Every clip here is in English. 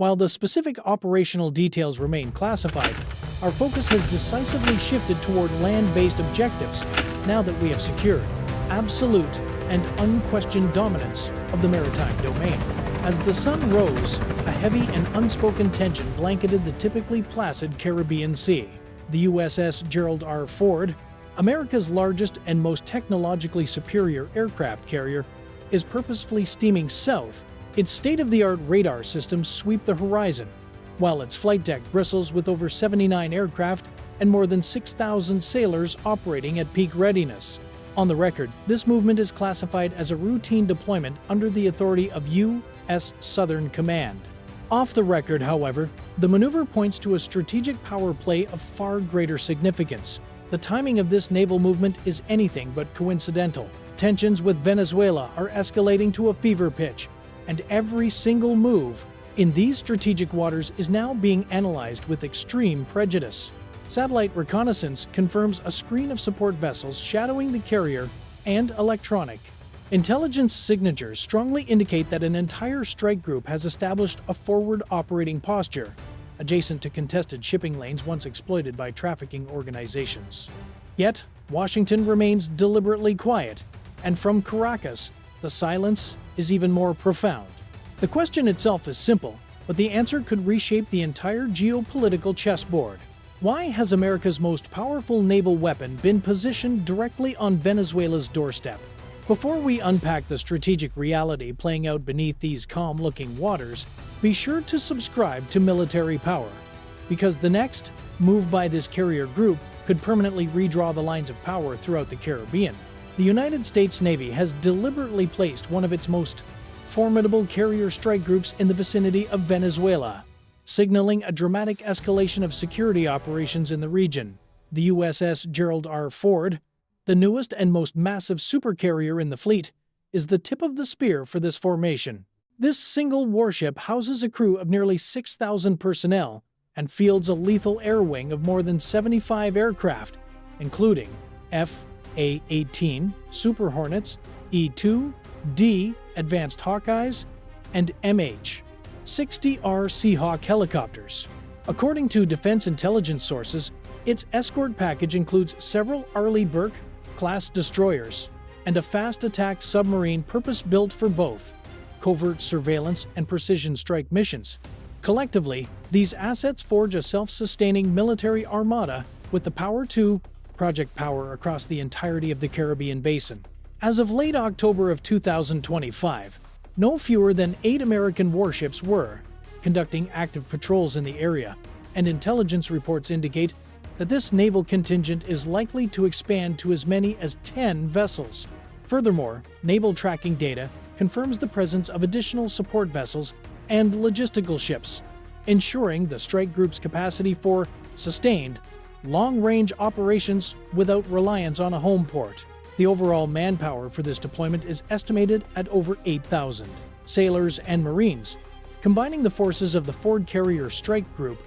While the specific operational details remain classified, our focus has decisively shifted toward land-based objectives now that we have secured absolute and unquestioned dominance of the maritime domain. As the sun rose, a heavy and unspoken tension blanketed the typically placid Caribbean Sea. The USS Gerald R. Ford, America's largest and most technologically superior aircraft carrier, is purposefully steaming south. Its state-of-the-art radar systems sweep the horizon, while its flight deck bristles with over 79 aircraft and more than 6,000 sailors operating at peak readiness. On the record, this movement is classified as a routine deployment under the authority of U.S. Southern Command. Off the record, however, the maneuver points to a strategic power play of far greater significance. The timing of this naval movement is anything but coincidental. Tensions with Venezuela are escalating to a fever pitch, and every single move in these strategic waters is now being analyzed with extreme prejudice. Satellite reconnaissance confirms a screen of support vessels shadowing the carrier and electronic intelligence signatures strongly indicate that an entire strike group has established a forward operating posture, adjacent to contested shipping lanes once exploited by trafficking organizations. Yet, Washington remains deliberately quiet, and from Caracas, the silence is even more profound. The question itself is simple, but the answer could reshape the entire geopolitical chessboard. Why has America's most powerful naval weapon been positioned directly on Venezuela's doorstep? Before we unpack the strategic reality playing out beneath these calm-looking waters, be sure to subscribe to Military Power, because the next move by this carrier group could permanently redraw the lines of power throughout the Caribbean. The United States Navy has deliberately placed one of its most formidable carrier strike groups in the vicinity of Venezuela, signaling a dramatic escalation of security operations in the region. The USS Gerald R. Ford, the newest and most massive supercarrier in the fleet, is the tip of the spear for this formation. This single warship houses a crew of nearly 6,000 personnel and fields a lethal air wing of more than 75 aircraft, including F/A-18 Super Hornets, E-2D Advanced Hawkeyes, and MH-60R Seahawk helicopters. According to defense intelligence sources, its escort package includes several Arleigh Burke-class destroyers and a fast-attack submarine purpose-built for both covert surveillance and precision strike missions. Collectively, these assets forge a self-sustaining military armada with the power to project power across the entirety of the Caribbean basin. As of late October of 2025, no fewer than 8 American warships were conducting active patrols in the area, and intelligence reports indicate that this naval contingent is likely to expand to as many as 10 vessels. Furthermore, naval tracking data confirms the presence of additional support vessels and logistical ships, ensuring the strike group's capacity for sustained, long-range operations without reliance on a home port. The overall manpower for this deployment is estimated at over 8,000 sailors and Marines. Combining the forces of the Ford Carrier Strike Group,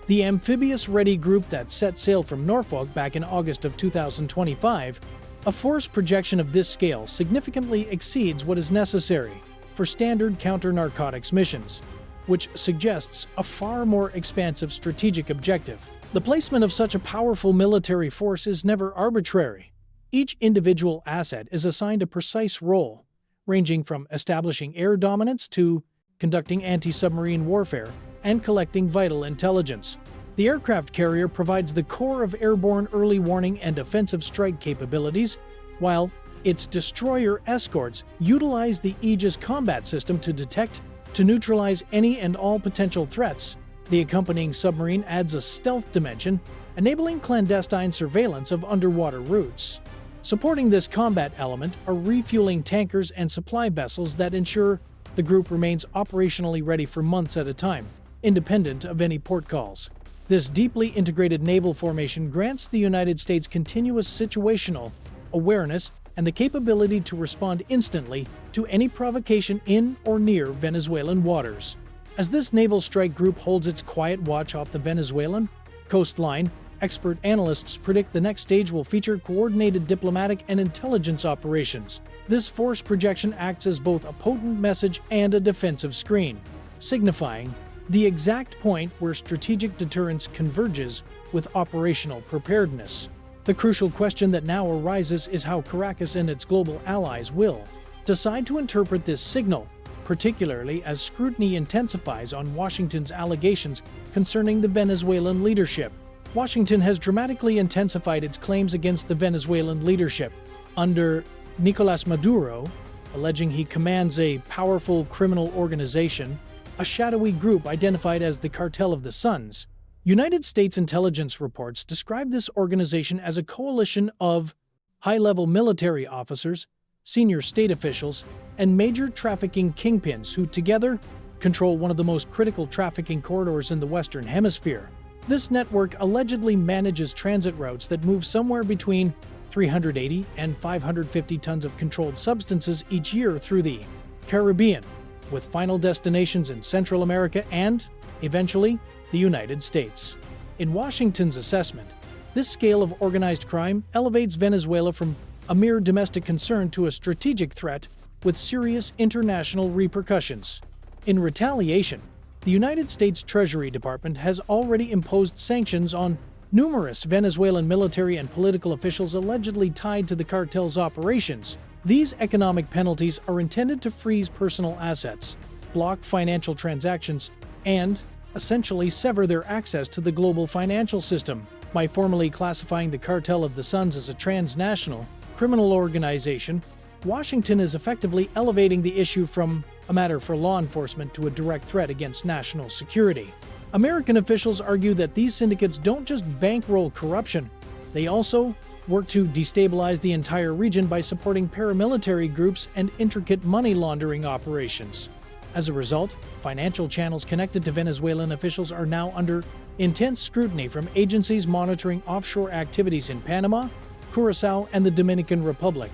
the amphibious-ready group that set sail from Norfolk back in August of 2025, a force projection of this scale significantly exceeds what is necessary for standard counter-narcotics missions, which suggests a far more expansive strategic objective. The placement of such a powerful military force is never arbitrary. Each individual asset is assigned a precise role, ranging from establishing air dominance to conducting anti-submarine warfare and collecting vital intelligence. The aircraft carrier provides the core of airborne early warning and offensive strike capabilities, while its destroyer escorts utilize the Aegis combat system to detect, to neutralize any and all potential threats. The accompanying submarine adds a stealth dimension, enabling clandestine surveillance of underwater routes. Supporting this combat element are refueling tankers and supply vessels that ensure the group remains operationally ready for months at a time, independent of any port calls. This deeply integrated naval formation grants the United States continuous situational awareness and the capability to respond instantly to any provocation in or near Venezuelan waters. As this naval strike group holds its quiet watch off the Venezuelan coastline, expert analysts predict the next stage will feature coordinated diplomatic and intelligence operations. This force projection acts as both a potent message and a defensive screen, signifying the exact point where strategic deterrence converges with operational preparedness. The crucial question that now arises is how Caracas and its global allies will decide to interpret this signal, particularly as scrutiny intensifies on Washington's allegations concerning the Venezuelan leadership. Washington has dramatically intensified its claims against the Venezuelan leadership under Nicolás Maduro, alleging he commands a powerful criminal organization, a shadowy group identified as the Cartel of the Suns. United States intelligence reports describe this organization as a coalition of high-level military officers, senior state officials, and major trafficking kingpins who together control one of the most critical trafficking corridors in the Western Hemisphere. This network allegedly manages transit routes that move somewhere between 380 and 550 tons of controlled substances each year through the Caribbean, with final destinations in Central America and, eventually, the United States. In Washington's assessment, this scale of organized crime elevates Venezuela from a mere domestic concern to a strategic threat with serious international repercussions. In retaliation, the United States Treasury Department has already imposed sanctions on numerous Venezuelan military and political officials allegedly tied to the cartel's operations. These economic penalties are intended to freeze personal assets, block financial transactions, and essentially sever their access to the global financial system. By formally classifying the Cartel of the Suns as a transnational, criminal organization, Washington is effectively elevating the issue from a matter for law enforcement to a direct threat against national security. American officials argue that these syndicates don't just bankroll corruption, they also work to destabilize the entire region by supporting paramilitary groups and intricate money laundering operations. As a result, financial channels connected to Venezuelan officials are now under intense scrutiny from agencies monitoring offshore activities in Panama, Curaçao, and the Dominican Republic.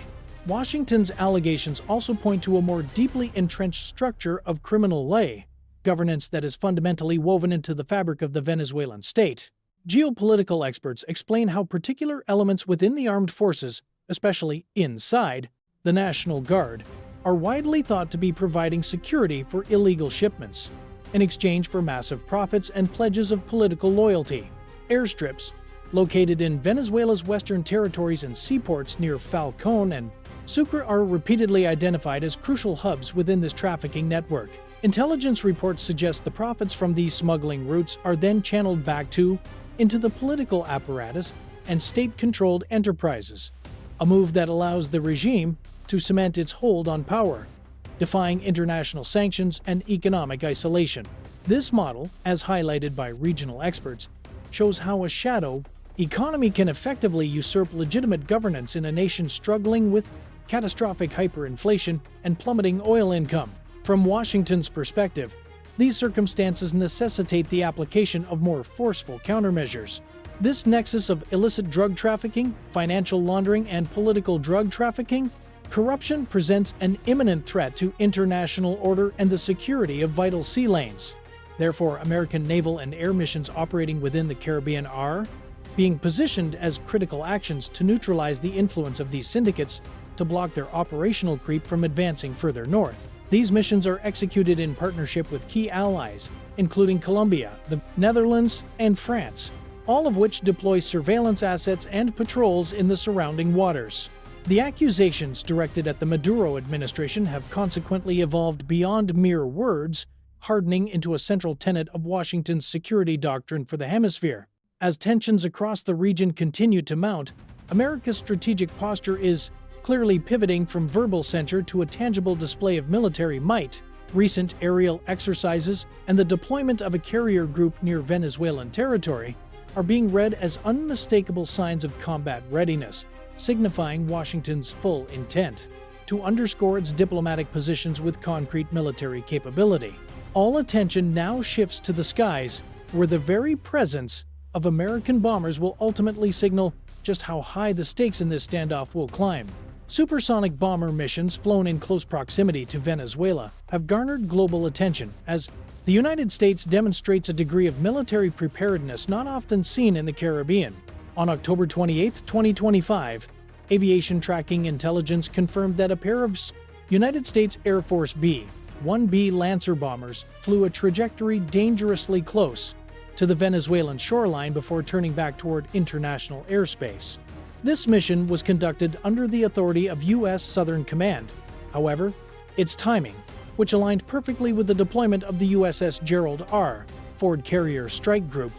Washington's allegations also point to a more deeply entrenched structure of criminal lay governance that is fundamentally woven into the fabric of the Venezuelan state. Geopolitical experts explain how particular elements within the armed forces, especially inside the National Guard, are widely thought to be providing security for illegal shipments, in exchange for massive profits and pledges of political loyalty. Airstrips, located in Venezuela's western territories and seaports near Falcón and Sucre, are repeatedly identified as crucial hubs within this trafficking network. Intelligence reports suggest the profits from these smuggling routes are then channeled back into the political apparatus and state-controlled enterprises, a move that allows the regime to cement its hold on power, defying international sanctions and economic isolation. This model, as highlighted by regional experts, shows how a shadow economy can effectively usurp legitimate governance in a nation struggling with catastrophic hyperinflation and plummeting oil income. From Washington's perspective, these circumstances necessitate the application of more forceful countermeasures. This nexus of illicit drug trafficking, financial laundering, and political drug trafficking, corruption presents an imminent threat to international order and the security of vital sea lanes. Therefore, American naval and air missions operating within the Caribbean are being positioned as critical actions to neutralize the influence of these syndicates to block their operational creep from advancing further north. These missions are executed in partnership with key allies, including Colombia, the Netherlands, and France, all of which deploy surveillance assets and patrols in the surrounding waters. The accusations directed at the Maduro administration have consequently evolved beyond mere words, hardening into a central tenet of Washington's security doctrine for the hemisphere. As tensions across the region continue to mount, America's strategic posture is clearly pivoting from verbal censure to a tangible display of military might. Recent aerial exercises and the deployment of a carrier group near Venezuelan territory are being read as unmistakable signs of combat readiness, signifying Washington's full intent to underscore its diplomatic positions with concrete military capability. All attention now shifts to the skies, where the very presence of American bombers will ultimately signal just how high the stakes in this standoff will climb. Supersonic bomber missions flown in close proximity to Venezuela have garnered global attention as the United States demonstrates a degree of military preparedness not often seen in the Caribbean. On October 28, 2025, aviation tracking intelligence confirmed that a pair of United States Air Force B 1B Lancer bombers flew a trajectory dangerously close to the Venezuelan shoreline before turning back toward international airspace. This mission was conducted under the authority of U.S. Southern Command. However, its timing, which aligned perfectly with the deployment of the USS Gerald R. Ford Carrier Strike Group,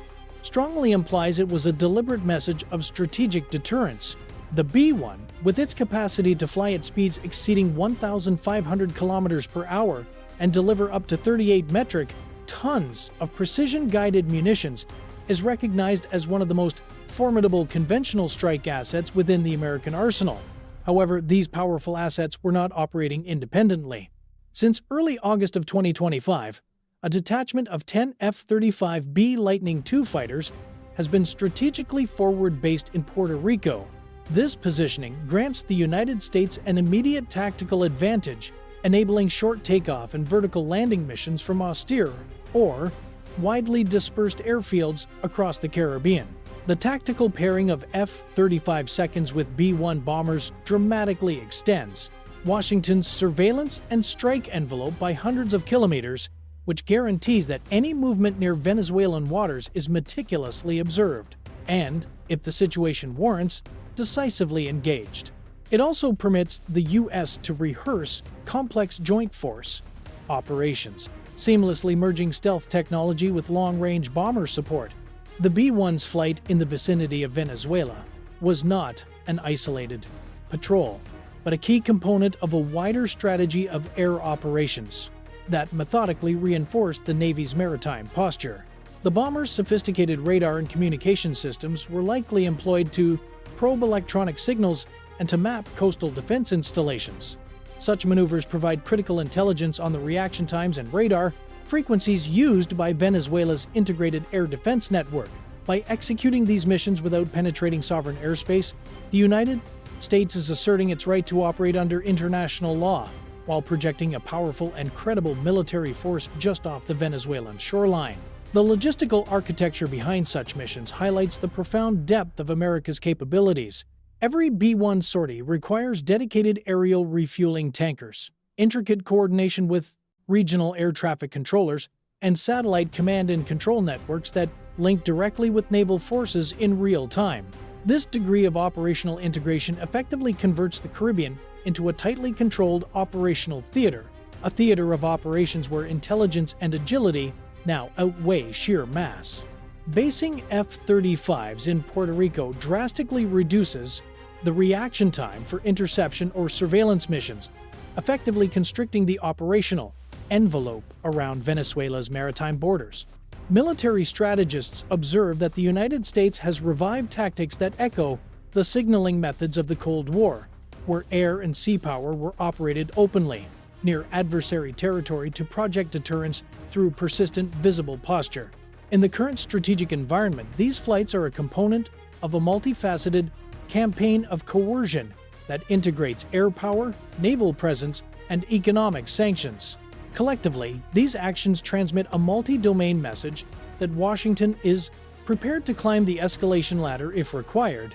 strongly implies it was a deliberate message of strategic deterrence. The B-1, with its capacity to fly at speeds exceeding 1,500 kilometers per hour and deliver up to 38 metric tons of precision-guided munitions, is recognized as one of the most formidable conventional strike assets within the American arsenal. However, these powerful assets were not operating independently. Since early August of 2025, a detachment of 10 F-35B Lightning II fighters has been strategically forward-based in Puerto Rico. This positioning grants the United States an immediate tactical advantage, enabling short takeoff and vertical landing missions from austere or widely dispersed airfields across the Caribbean. The tactical pairing of F-35 seconds with B-1 bombers dramatically extends Washington's surveillance and strike envelope by hundreds of kilometers, which guarantees that any movement near Venezuelan waters is meticulously observed and, if the situation warrants, decisively engaged. It also permits the U.S. to rehearse complex joint force operations, seamlessly merging stealth technology with long-range bomber support. The B-1's flight in the vicinity of Venezuela was not an isolated patrol, but a key component of a wider strategy of air operations that methodically reinforced the Navy's maritime posture. The bomber's sophisticated radar and communication systems were likely employed to probe electronic signals and to map coastal defense installations. Such maneuvers provide critical intelligence on the reaction times and radar frequencies used by Venezuela's integrated air defense network. By executing these missions without penetrating sovereign airspace, the United States is asserting its right to operate under international law, while projecting a powerful and credible military force just off the Venezuelan shoreline. The logistical architecture behind such missions highlights the profound depth of America's capabilities. Every B-1 sortie requires dedicated aerial refueling tankers, intricate coordination with regional air traffic controllers, and satellite command and control networks that link directly with naval forces in real time. This degree of operational integration effectively converts the Caribbean into a tightly controlled operational theater, a theater of operations where intelligence and agility now outweigh sheer mass. Basing F-35s in Puerto Rico drastically reduces the reaction time for interception or surveillance missions, effectively constricting the operational envelope around Venezuela's maritime borders. Military strategists observe that the United States has revived tactics that echo the signaling methods of the Cold War, where air and sea power were operated openly near adversary territory to project deterrence through persistent visible posture. In the current strategic environment, these flights are a component of a multifaceted campaign of coercion that integrates air power, naval presence, and economic sanctions. Collectively, these actions transmit a multi-domain message that Washington is prepared to climb the escalation ladder if required,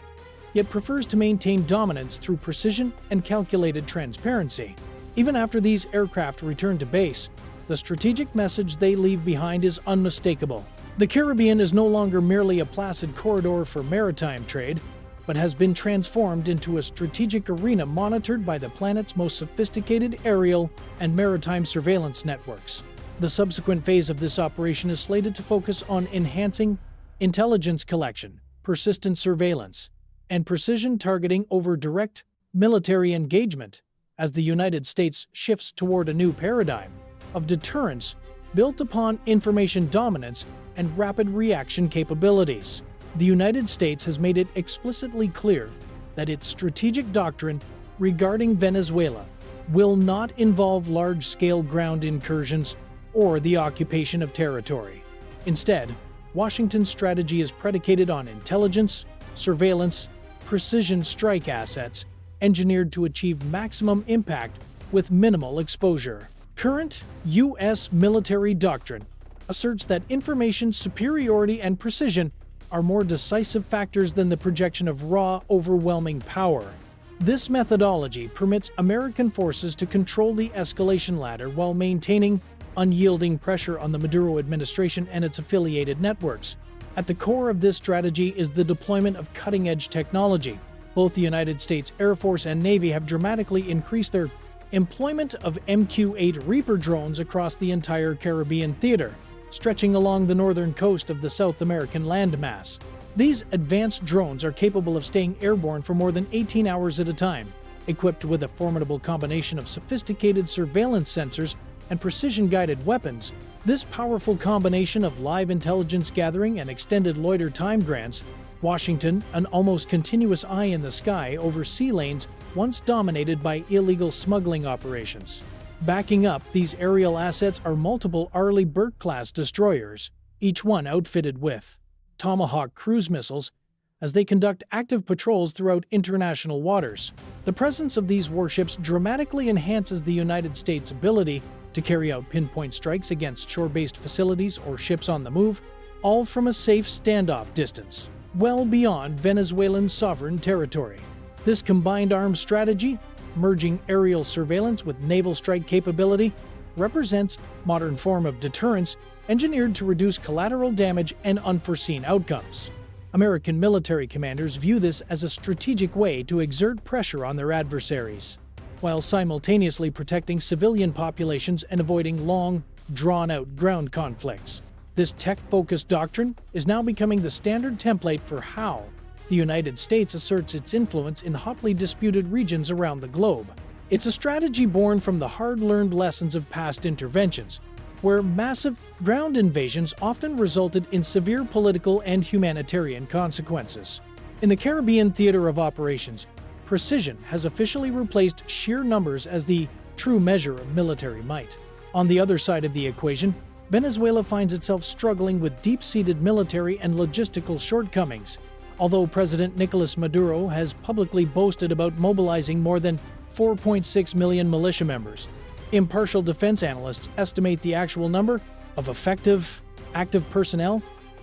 yet prefers to maintain dominance through precision and calculated transparency. Even after these aircraft return to base, the strategic message they leave behind is unmistakable. The Caribbean is no longer merely a placid corridor for maritime trade, but has been transformed into a strategic arena monitored by the planet's most sophisticated aerial and maritime surveillance networks. The subsequent phase of this operation is slated to focus on enhancing intelligence collection, persistent surveillance, and precision targeting over direct military engagement, as the United States shifts toward a new paradigm of deterrence built upon information dominance and rapid reaction capabilities. The United States has made it explicitly clear that its strategic doctrine regarding Venezuela will not involve large-scale ground incursions or the occupation of territory. Instead, Washington's strategy is predicated on intelligence, surveillance, precision strike assets, engineered to achieve maximum impact with minimal exposure. Current U.S. military doctrine asserts that information superiority and precision are more decisive factors than the projection of raw, overwhelming power. This methodology permits American forces to control the escalation ladder while maintaining unyielding pressure on the Maduro administration and its affiliated networks. At the core of this strategy is the deployment of cutting-edge technology. Both the United States Air Force and Navy have dramatically increased their employment of MQ-8 Reaper drones across the entire Caribbean theater, stretching along the northern coast of the South American landmass. These advanced drones are capable of staying airborne for more than 18 hours at a time, equipped with a formidable combination of sophisticated surveillance sensors and precision-guided weapons. This powerful combination of live intelligence gathering and extended loiter time grants Washington an almost continuous eye in the sky over sea lanes once dominated by illegal smuggling operations. Backing up these aerial assets are multiple Arleigh Burke-class destroyers, each one outfitted with Tomahawk cruise missiles, as they conduct active patrols throughout international waters. The presence of these warships dramatically enhances the United States' ability to carry out pinpoint strikes against shore-based facilities or ships on the move, all from a safe standoff distance, well beyond Venezuelan sovereign territory. This combined arms strategy, merging aerial surveillance with naval strike capability, represents a modern form of deterrence engineered to reduce collateral damage and unforeseen outcomes. American military commanders view this as a strategic way to exert pressure on their adversaries, while simultaneously protecting civilian populations and avoiding long, drawn-out ground conflicts. This tech-focused doctrine is now becoming the standard template for how the United States asserts its influence in hotly disputed regions around the globe. It's a strategy born from the hard-learned lessons of past interventions, where massive ground invasions often resulted in severe political and humanitarian consequences. In the Caribbean theater of operations, precision has officially replaced sheer numbers as the true measure of military might. On the other side of the equation, Venezuela finds itself struggling with deep-seated military and logistical shortcomings. Although President Nicolas Maduro has publicly boasted about mobilizing more than 4.6 million militia members, impartial defense analysts estimate the actual number of effective, active personnel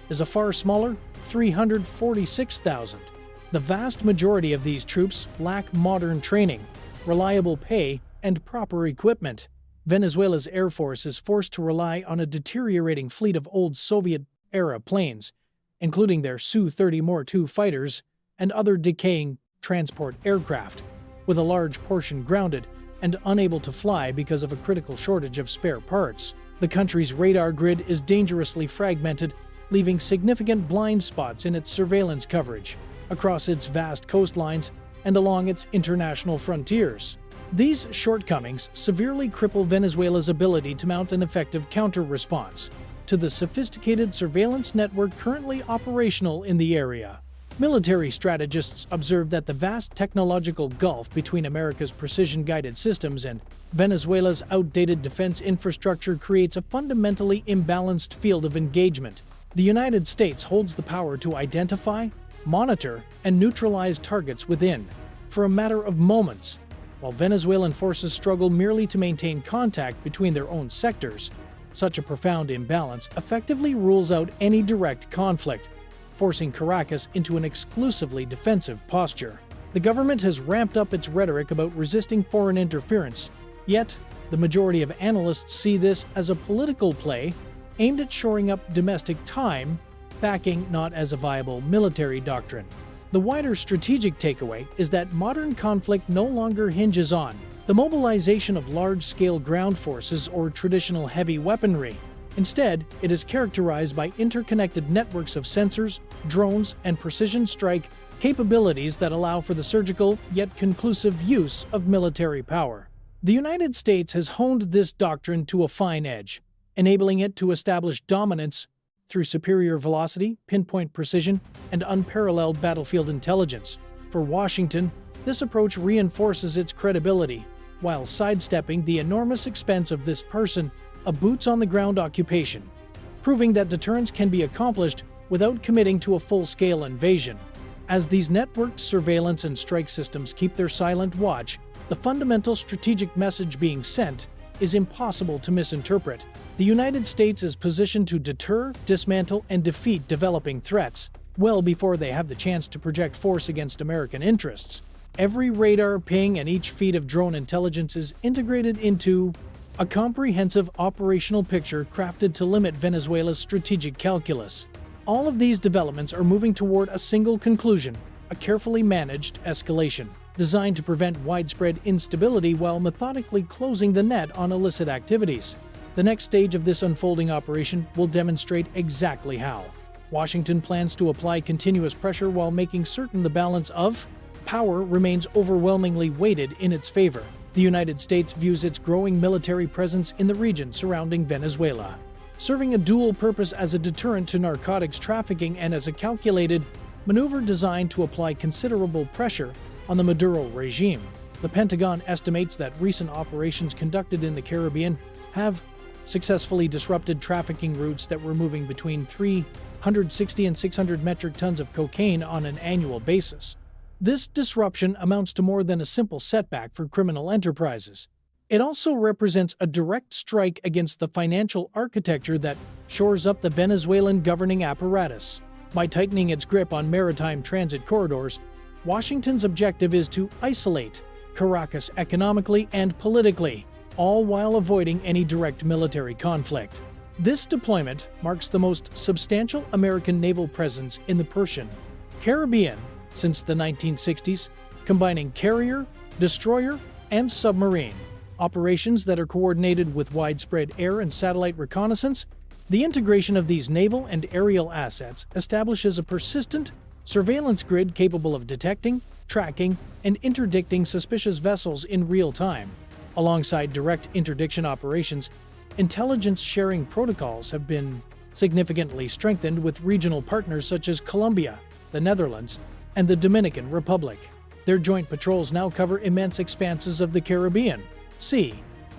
is a far smaller 346,000. The vast majority of these troops lack modern training, reliable pay, and proper equipment. Venezuela's Air Force is forced to rely on a deteriorating fleet of old Soviet-era planes, including their Su-30 MOR-2 fighters and other decaying transport aircraft, with a large portion grounded and unable to fly because of a critical shortage of spare parts. The country's radar grid is dangerously fragmented, leaving significant blind spots in its surveillance coverage across its vast coastlines and along its international frontiers. These shortcomings severely cripple Venezuela's ability to mount an effective counter-response to the sophisticated surveillance network currently operational in the area. Military strategists observe that the vast technological gulf between America's precision-guided systems and Venezuela's outdated defense infrastructure creates a fundamentally imbalanced field of engagement. The United States holds the power to identify, monitor, and neutralize targets within, for a matter of moments, while Venezuelan forces struggle merely to maintain contact between their own sectors. Such a profound imbalance effectively rules out any direct conflict, forcing Caracas into an exclusively defensive posture. The government has ramped up its rhetoric about resisting foreign interference, yet the majority of analysts see this as a political play aimed at shoring up domestic time, backing not as a viable military doctrine. The wider strategic takeaway is that modern conflict no longer hinges on the mobilization of large-scale ground forces or traditional heavy weaponry. Instead, it is characterized by interconnected networks of sensors, drones, and precision strike capabilities that allow for the surgical yet conclusive use of military power. The United States has honed this doctrine to a fine edge, enabling it to establish dominance through superior velocity, pinpoint precision, and unparalleled battlefield intelligence. For Washington, this approach reinforces its credibility, while sidestepping the enormous expense of this a boots-on-the-ground occupation, proving that deterrence can be accomplished without committing to a full-scale invasion. As these networked surveillance and strike systems keep their silent watch, the fundamental strategic message being sent is impossible to misinterpret. The United States is positioned to deter, dismantle, and defeat developing threats well before they have the chance to project force against American interests. Every radar ping and each feed of drone intelligence is integrated into a comprehensive operational picture crafted to limit Venezuela's strategic calculus. All of these developments are moving toward a single conclusion: a carefully managed escalation, designed to prevent widespread instability while methodically closing the net on illicit activities. The next stage of this unfolding operation will demonstrate exactly how. Washington plans to apply continuous pressure while making certain the balance of power remains overwhelmingly weighted in its favor. The United States views its growing military presence in the region surrounding Venezuela, serving a dual purpose as a deterrent to narcotics trafficking and as a calculated maneuver designed to apply considerable pressure on the Maduro regime. The Pentagon estimates that recent operations conducted in the Caribbean have successfully disrupted trafficking routes that were moving between 360 and 600 metric tons of cocaine on an annual basis. This disruption amounts to more than a simple setback for criminal enterprises. It also represents a direct strike against the financial architecture that shores up the Venezuelan governing apparatus. By tightening its grip on maritime transit corridors, Washington's objective is to isolate Caracas economically and politically, all while avoiding any direct military conflict. This deployment marks the most substantial American naval presence in the Persian Caribbean since the 1960s, combining carrier, destroyer, and submarine operations that are coordinated with widespread air and satellite reconnaissance. The integration of these naval and aerial assets establishes a persistent surveillance grid capable of detecting, tracking, and interdicting suspicious vessels in real time. Alongside direct interdiction operations, intelligence sharing protocols have been significantly strengthened with regional partners such as Colombia, the Netherlands, and the Dominican Republic. Their joint patrols now cover immense expanses of the Caribbean Sea,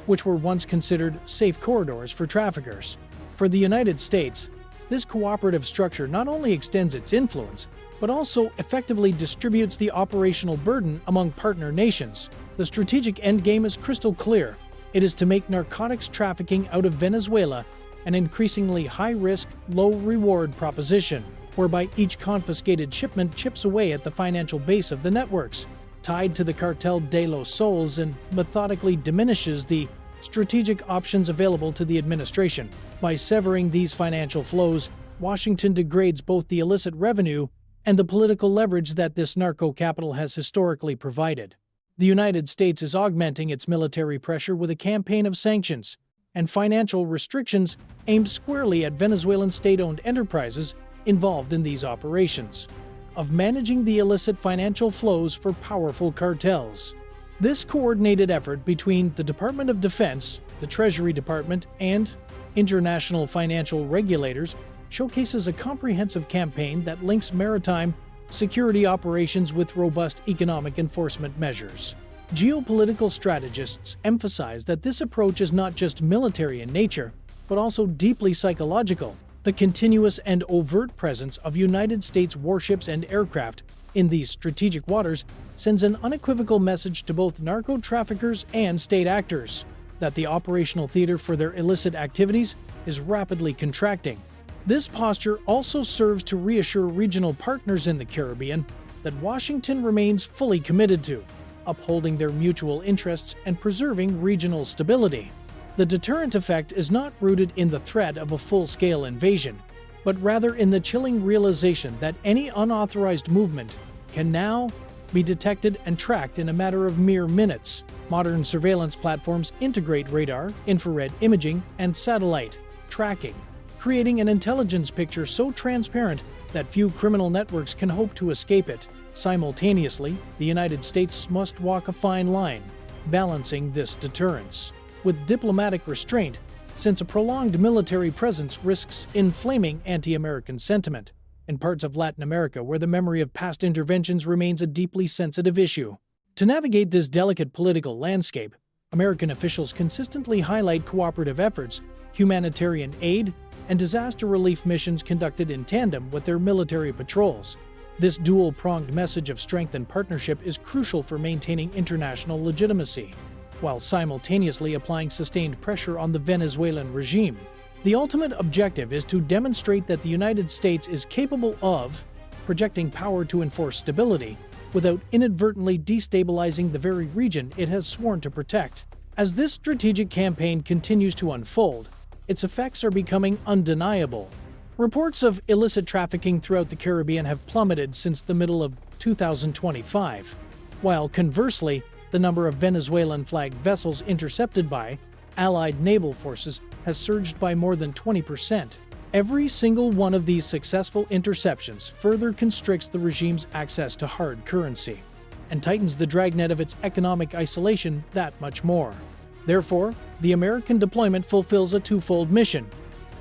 which were once considered safe corridors for traffickers. For the United States, this cooperative structure not only extends its influence, but also effectively distributes the operational burden among partner nations. The strategic endgame is crystal clear. It is to make narcotics trafficking out of Venezuela an increasingly high-risk, low-reward proposition, whereby each confiscated shipment chips away at the financial base of the networks tied to the Cartel de los Soles and methodically diminishes the strategic options available to the administration. By severing these financial flows, Washington degrades both the illicit revenue and the political leverage that this narco capital has historically provided. The United States is augmenting its military pressure with a campaign of sanctions and financial restrictions aimed squarely at Venezuelan state-owned enterprises involved in these operations, of managing the illicit financial flows for powerful cartels. This coordinated effort between the Department of Defense, the Treasury Department, and international financial regulators showcases a comprehensive campaign that links maritime security operations with robust economic enforcement measures. Geopolitical strategists emphasize that this approach is not just military in nature, but also deeply psychological. The continuous and overt presence of United States warships and aircraft in these strategic waters sends an unequivocal message to both narco traffickers and state actors that the operational theater for their illicit activities is rapidly contracting. This posture also serves to reassure regional partners in the Caribbean that Washington remains fully committed to upholding their mutual interests and preserving regional stability. The deterrent effect is not rooted in the threat of a full-scale invasion, but rather in the chilling realization that any unauthorized movement can now be detected and tracked in a matter of mere minutes. Modern surveillance platforms integrate radar, infrared imaging, and satellite tracking, creating an intelligence picture so transparent that few criminal networks can hope to escape it. Simultaneously, the United States must walk a fine line, balancing this deterrence with diplomatic restraint, since a prolonged military presence risks inflaming anti-American sentiment in parts of Latin America where the memory of past interventions remains a deeply sensitive issue. To navigate this delicate political landscape, American officials consistently highlight cooperative efforts, humanitarian aid, and disaster relief missions conducted in tandem with their military patrols. This dual-pronged message of strength and partnership is crucial for maintaining international legitimacy, while simultaneously applying sustained pressure on the Venezuelan regime. The ultimate objective is to demonstrate that the United States is capable of projecting power to enforce stability, without inadvertently destabilizing the very region it has sworn to protect. As this strategic campaign continues to unfold, its effects are becoming undeniable. Reports of illicit trafficking throughout the Caribbean have plummeted since the middle of 2025, while conversely, the number of Venezuelan-flagged vessels intercepted by Allied naval forces has surged by more than 20%. Every single one of these successful interceptions further constricts the regime's access to hard currency and tightens the dragnet of its economic isolation that much more. Therefore, the American deployment fulfills a twofold mission: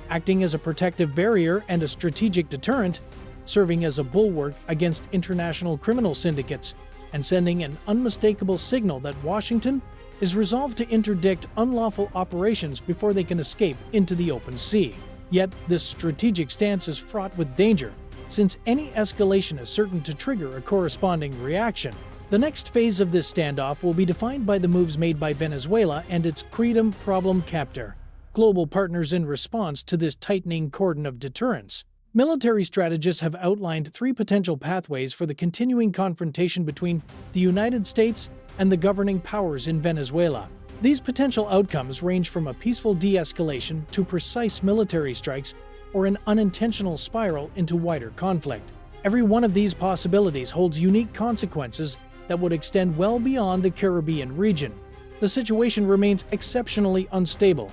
acting as a protective barrier and a strategic deterrent, serving as a bulwark against international criminal syndicates, and sending an unmistakable signal that Washington is resolved to interdict unlawful operations before they can escape into the open sea. Yet, this strategic stance is fraught with danger, since any escalation is certain to trigger a corresponding reaction. The next phase of this standoff will be defined by the moves made by Venezuela and its freedom problem captor, global partners in response to this tightening cordon of deterrence. Military strategists have outlined three potential pathways for the continuing confrontation between the United States and the governing powers in Venezuela. These potential outcomes range from a peaceful de-escalation to precise military strikes or an unintentional spiral into wider conflict. Every one of these possibilities holds unique consequences that would extend well beyond the Caribbean region. The situation remains exceptionally unstable,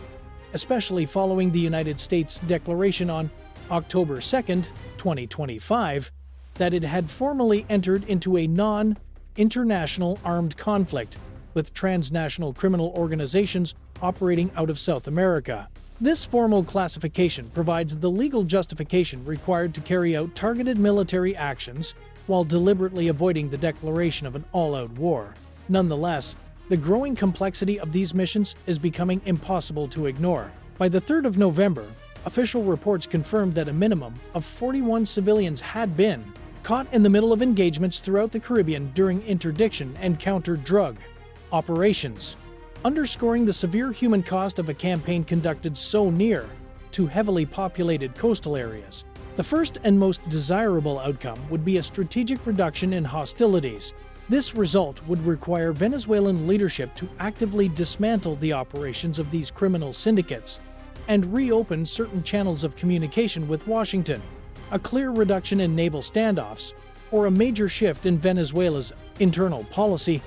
especially following the United States' declaration on October 2, 2025, that it had formally entered into a non-international armed conflict with transnational criminal organizations operating out of South America. This formal classification provides the legal justification required to carry out targeted military actions while deliberately avoiding the declaration of an all-out war. Nonetheless, the growing complexity of these missions is becoming impossible to ignore. By the 3rd of November, official reports confirmed that a minimum of 41 civilians had been caught in the middle of engagements throughout the Caribbean during interdiction and counter-drug operations, underscoring the severe human cost of a campaign conducted so near to heavily populated coastal areas. The first and most desirable outcome would be a strategic reduction in hostilities. This result would require Venezuelan leadership to actively dismantle the operations of these criminal syndicates and reopen certain channels of communication with Washington. A clear reduction in naval standoffs, or a major shift in Venezuela's internal policy,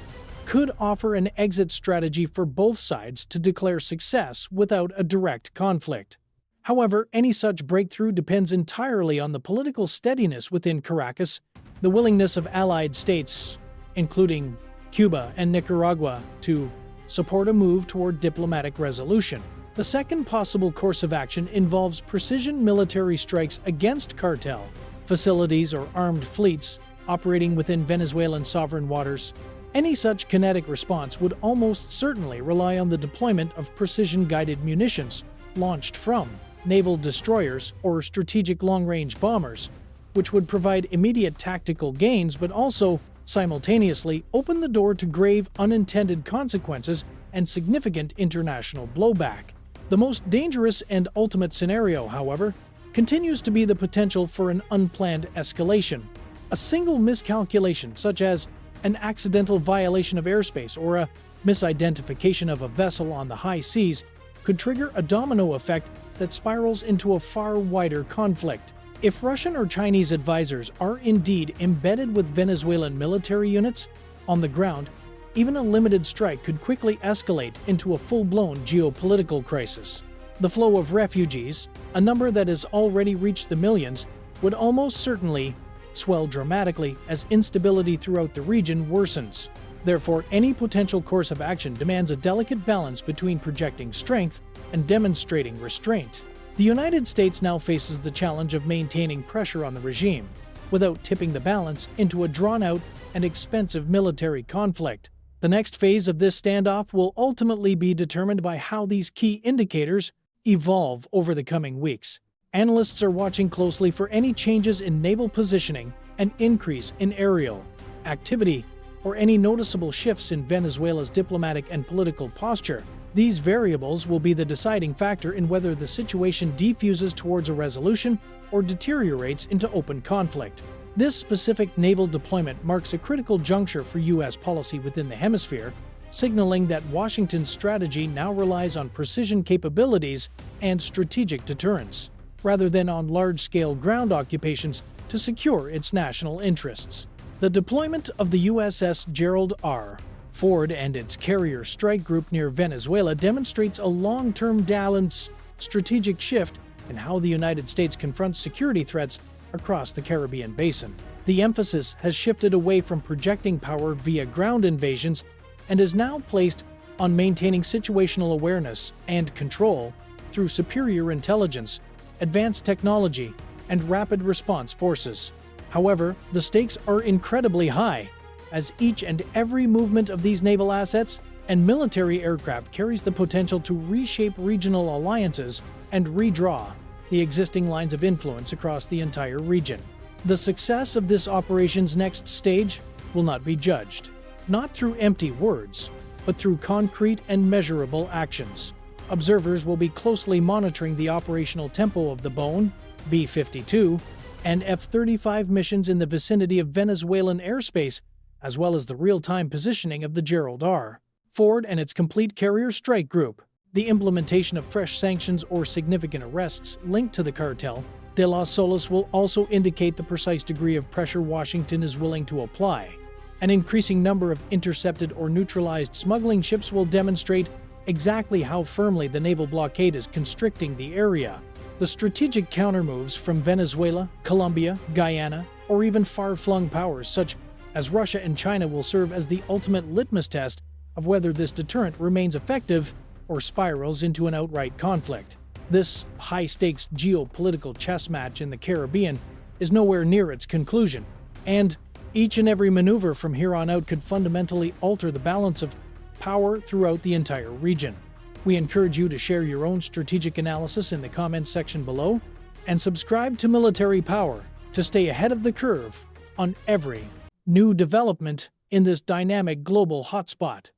could offer an exit strategy for both sides to declare success without a direct conflict. However, any such breakthrough depends entirely on the political steadiness within Caracas, the willingness of allied states, including Cuba and Nicaragua, to support a move toward diplomatic resolution. The second possible course of action involves precision military strikes against cartel facilities or armed fleets operating within Venezuelan sovereign waters. Any such kinetic response would almost certainly rely on the deployment of precision-guided munitions launched from naval destroyers or strategic long-range bombers, which would provide immediate tactical gains but also simultaneously open the door to grave unintended consequences and significant international blowback. The most dangerous and ultimate scenario, however, continues to be the potential for an unplanned escalation. A single miscalculation, such as an accidental violation of airspace or a misidentification of a vessel on the high seas, could trigger a domino effect that spirals into a far wider conflict. If Russian or Chinese advisors are indeed embedded with Venezuelan military units on the ground, even a limited strike could quickly escalate into a full-blown geopolitical crisis. The flow of refugees, a number that has already reached the millions, would almost certainly swell dramatically as instability throughout the region worsens. Therefore, any potential course of action demands a delicate balance between projecting strength and demonstrating restraint. The United States now faces the challenge of maintaining pressure on the regime, without tipping the balance into a drawn-out and expensive military conflict. The next phase of this standoff will ultimately be determined by how these key indicators evolve over the coming weeks. Analysts are watching closely for any changes in naval positioning, an increase in aerial activity, or any noticeable shifts in Venezuela's diplomatic and political posture. These variables will be the deciding factor in whether the situation defuses towards a resolution or deteriorates into open conflict. This specific naval deployment marks a critical juncture for U.S. policy within the hemisphere, signaling that Washington's strategy now relies on precision capabilities and strategic deterrence, rather than on large-scale ground occupations to secure its national interests. The deployment of the USS Gerald R. Ford and its carrier strike group near Venezuela demonstrates a long-term balanced strategic shift in how the United States confronts security threats across the Caribbean basin. The emphasis has shifted away from projecting power via ground invasions and is now placed on maintaining situational awareness and control through superior intelligence, advanced technology, and rapid response forces. However, the stakes are incredibly high, as each and every movement of these naval assets and military aircraft carries the potential to reshape regional alliances and redraw the existing lines of influence across the entire region. The success of this operation's next stage will not be judged, not through empty words, but through concrete and measurable actions. Observers will be closely monitoring the operational tempo of the Boeing B-52 and F-35 missions in the vicinity of Venezuelan airspace, as well as the real-time positioning of the Gerald R. Ford and its complete carrier strike group. The implementation of fresh sanctions or significant arrests linked to the cartel de las Solas will also indicate the precise degree of pressure Washington is willing to apply. An increasing number of intercepted or neutralized smuggling ships will demonstrate exactly how firmly the naval blockade is constricting the area. The strategic countermoves from Venezuela, Colombia, Guyana, or even far-flung powers such as Russia and China will serve as the ultimate litmus test of whether this deterrent remains effective or spirals into an outright conflict. This high-stakes geopolitical chess match in the Caribbean is nowhere near its conclusion, and each and every maneuver from here on out could fundamentally alter the balance of power throughout the entire region. We encourage you to share your own strategic analysis in the comments section below, and subscribe to Military Power to stay ahead of the curve on every new development in this dynamic global hotspot.